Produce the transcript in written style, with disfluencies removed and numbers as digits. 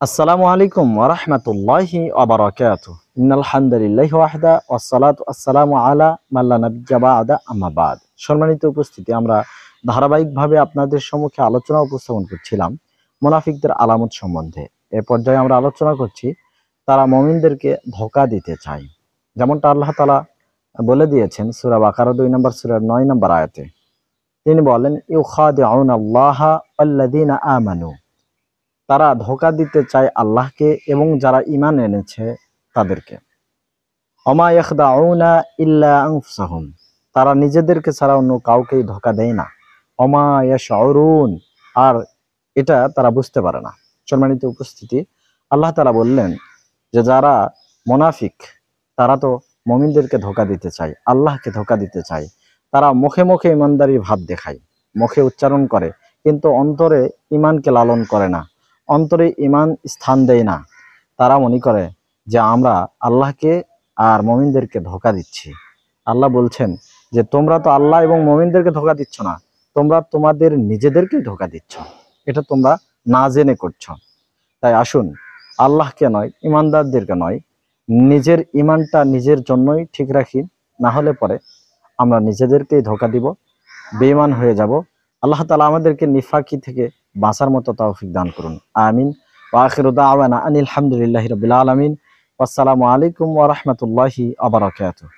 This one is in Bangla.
আসসালামু আলাইকুম ওয়া রাহমাতুল্লাহি ওয়া বারাকাতুহু। ইন্নাল হামদুলিল্লাহি ওয়াহদা ওয়াসসালাতু ওয়াসসালামু আলা মান লা নাবিয়্যা বা'দা আম্মা বা'দ। সম্মানিত উপস্থিতি, আমরা ধারাবাহিকভাবে আপনাদের সম্মুখে আলোচনা উপস্থাপন করছিলাম মুনাফিকদের আলামত সম্বন্ধে। এ পর্যায়ে আমরা আলোচনা করছি তারা মুমিনদেরকে ধোঁকা দিতে চায়। যেমনটা আল্লাহ তাআলা বলে দিয়েছেন সূরা বাকারা ২ নম্বর সূরার ৯ নম্বর আয়াতে। তিনি বলেন, ইউখাদিউনা আল্লাহা ওয়াল্লাযীনা আমানু। তারা ধোঁকা দিতে চায় আল্লাহকে এবং যারা ঈমান এনেছে তাদেরকে। ওমা ইয়াখদাউনা ইল্লা আনফুসাহুম। তারা নিজেদেরকে ছাড়া অন্য কাউকেই ধোঁকা দেয় না। ওমা ইয়াশউরুন। আর এটা তারা বুঝতে পারে না। সম্মানিত উপস্থিতি, আল্লাহ তাআলা বললেন যে যারা মুনাফিক তারা তো মুমিনদেরকে ধোঁকা দিতে চায়, আল্লাহকে ধোঁকা দিতে চায়। তারা মুখে মুখে ঈমানদারির ভাব দেখায়, মুখে উচ্চারণ করে, কিন্তু অন্তরে ঈমানকে লালন করে না, অন্তরে ঈমান স্থান দেয় না। তারা মনে করে যে আমরা আল্লাহকে আর মুমিনদেরকে ধোঁকা দিচ্ছি। আল্লাহ বলছেন যে তোমরা তো আল্লাহ এবং মুমিনদেরকে ধোঁকা দিচ্ছ না, তোমরা তোমাদের নিজেদেরকেই ধোঁকা দিচ্ছ। এটা তোমরা না জেনে করছো। তাই আসুন, আল্লাহকে নয়, ঈমানদারদেরকে নয়, নিজের ঈমানটা নিজের জন্যই ঠিক রাখি। না হলে পরে আমরা নিজেদেরকেই ধোঁকা দিব, বেঈমান হয়ে যাব। আল্লাহ তাআলা আমাদেরকে নিফাকি থেকে বাঁচার মতো তৌফিক দান করুন। আমিন। ওয়া আখিরু দাওয়ানা আনিল হামদুলিল্লাহি রাব্বিল আলামিন। আসসালামু আলাইকুম ওয়া রাহমাতুল্লাহি ওয়া বারাকাতুহু।